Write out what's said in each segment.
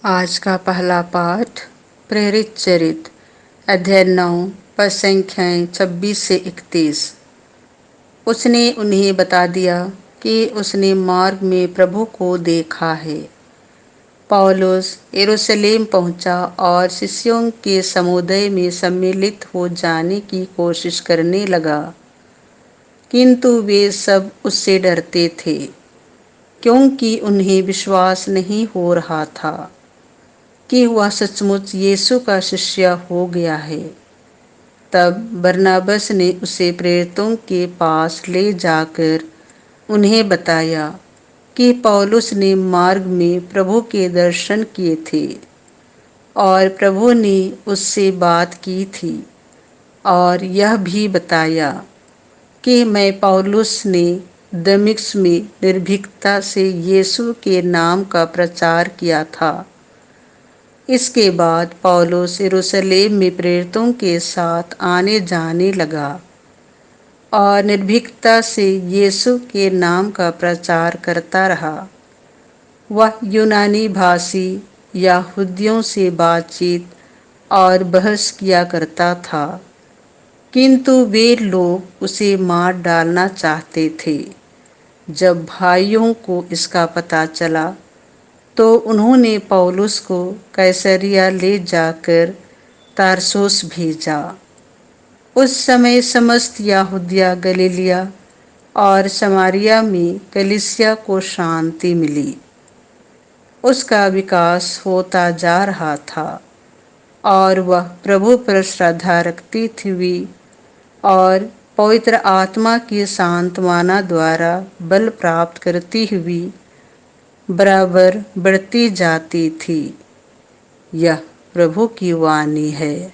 आज का पहला पाठ प्रेरित चरित अध्याय 9 पद संख्याएं 26 से 31। उसने उन्हें बता दिया कि उसने मार्ग में प्रभु को देखा है। पौलुस यरूशलेम पहुंचा और शिष्यों के समुदाय में सम्मिलित हो जाने की कोशिश करने लगा, किंतु वे सब उससे डरते थे क्योंकि उन्हें विश्वास नहीं हो रहा था कि वह सचमुच यीशु का शिष्य हो गया है। तब बरनबास ने उसे प्रेरितों के पास ले जाकर उन्हें बताया कि पौलुस ने मार्ग में प्रभु के दर्शन किए थे और प्रभु ने उससे बात की थी, और यह भी बताया कि मैं पौलुस ने दमिश्क में निर्भीकता से यीशु के नाम का प्रचार किया था। इसके बाद पौलुस यरूशलेम में प्रेरितों के साथ आने जाने लगा और निर्भीकता से यीशु के नाम का प्रचार करता रहा। वह यूनानी भाषी यहूदियों से बातचीत और बहस किया करता था, किंतु वे लोग उसे मार डालना चाहते थे। जब भाइयों को इसका पता चला तो उन्होंने पौलुस को कैसरिया ले जाकर तारसुस भेजा। उस समय समस्त यहूदिया, गलीलिया और समारिया में कलीसिया को शांति मिली। उसका विकास होता जा रहा था और वह प्रभु पर श्रद्धा रखती थी और पवित्र आत्मा की सांत्वना द्वारा बल प्राप्त करती हुई बराबर बढ़ती जाती थी। यह प्रभु की वाणी है।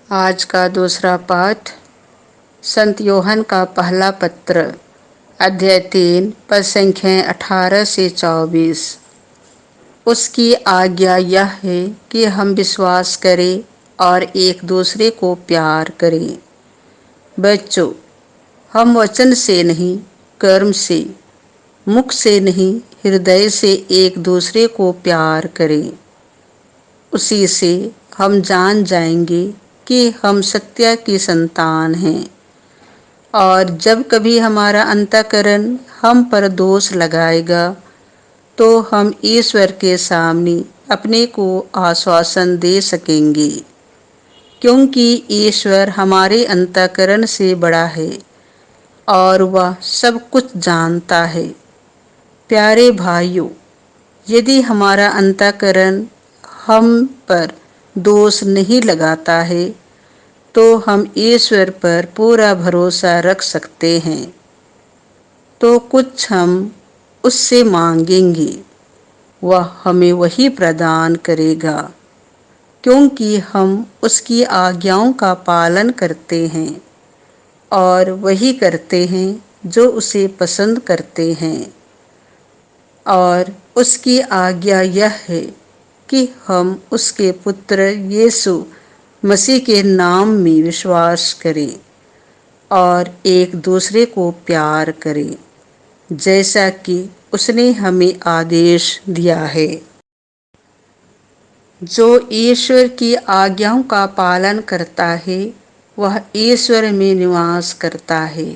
आज का दूसरा पाठ संत यूहन्ना का पहला पत्र अध्याय 3 पद संख्याएं 18 से 24। उसकी आज्ञा यह है कि हम विश्वास करें और एक दूसरे को प्यार करें। बच्चों, हम वचन से नहीं, कर्म से, मुख से नहीं, हृदय से एक दूसरे को प्यार करें। उसी से हम जान जाएंगे कि हम सत्य की संतान हैं। और जब कभी हमारा अंतःकरण हम पर दोष लगाएगा तो हम ईश्वर के सामने अपने को आश्वासन दे सकेंगे, क्योंकि ईश्वर हमारे अंतःकरण से बड़ा है और वह सब कुछ जानता है। प्यारे भाइयों, यदि हमारा अंतःकरण हम पर दोष नहीं लगाता है तो हम ईश्वर पर पूरा भरोसा रख सकते हैं। तो कुछ हम उससे मांगेंगे, वह हमें वही प्रदान करेगा, क्योंकि हम उसकी आज्ञाओं का पालन करते हैं और वही करते हैं जो उसे पसंद करते हैं। और उसकी आज्ञा यह है कि हम उसके पुत्र यीशु मसीह के नाम में विश्वास करें और एक दूसरे को प्यार करें, जैसा कि उसने हमें आदेश दिया है। जो ईश्वर की आज्ञाओं का पालन करता है वह ईश्वर में निवास करता है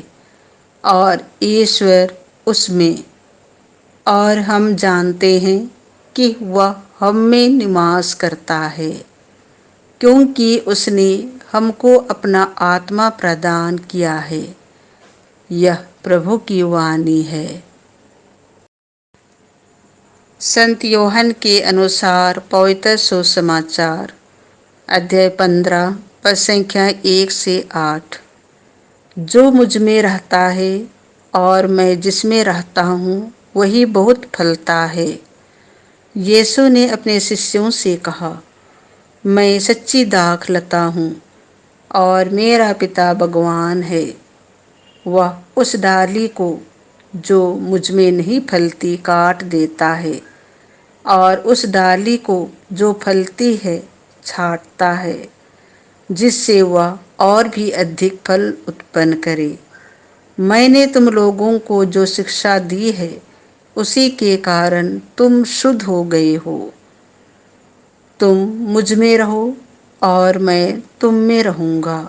और ईश्वर उसमें, और हम जानते हैं कि वह हम में निवास करता है, क्योंकि उसने हमको अपना आत्मा प्रदान किया है। यह प्रभु की वाणी है। संत यूहन्ना के अनुसार पवित्र सुसमाचार अध्याय 15 पद संख्या 1 से 8। जो मुझ में रहता है और मैं जिसमें रहता हूँ वही बहुत फलता है। यीशु ने अपने शिष्यों से कहा, मैं सच्ची दाखलता हूँ और मेरा पिता भगवान है। वह उस डाली को जो मुझ में नहीं फलती काट देता है और उस डाली को जो फलती है छांटता है, जिससे वह और भी अधिक फल उत्पन्न करे। मैंने तुम लोगों को जो शिक्षा दी है उसी के कारण तुम शुद्ध हो गए हो। तुम मुझ में रहो और मैं तुम में रहूंगा।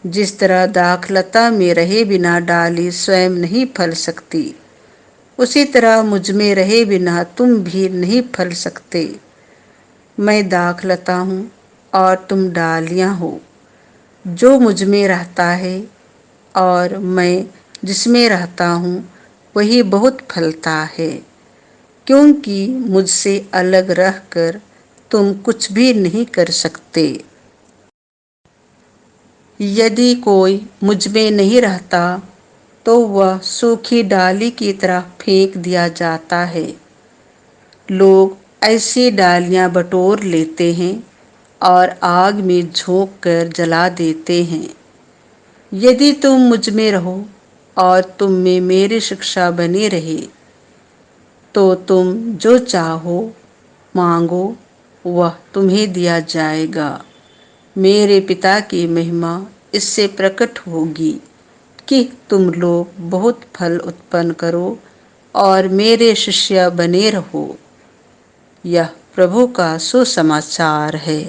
जिस तरह दाखलता में रहे बिना डाली स्वयं नहीं फल सकती, उसी तरह मुझ में रहे बिना तुम भी नहीं फल सकते। मैं दाखलता हूँ और तुम डालियाँ हो। जो मुझ में रहता है और मैं जिसमें रहता हूँ वही बहुत फलता है, क्योंकि मुझसे अलग रहकर तुम कुछ भी नहीं कर सकते। यदि कोई मुझ में नहीं रहता तो वह सूखी डाली की तरह फेंक दिया जाता है। लोग ऐसी डालियां बटोर लेते हैं और आग में झोंक कर जला देते हैं। यदि तुम मुझ में रहो और तुम में मेरी शिक्षा बनी रहे, तो तुम जो चाहो मांगो वह तुम्हें दिया जाएगा। मेरे पिता की महिमा इससे प्रकट होगी कि तुम लोग बहुत फल उत्पन्न करो और मेरे शिष्य बने रहो। यह प्रभु का सुसमाचार है।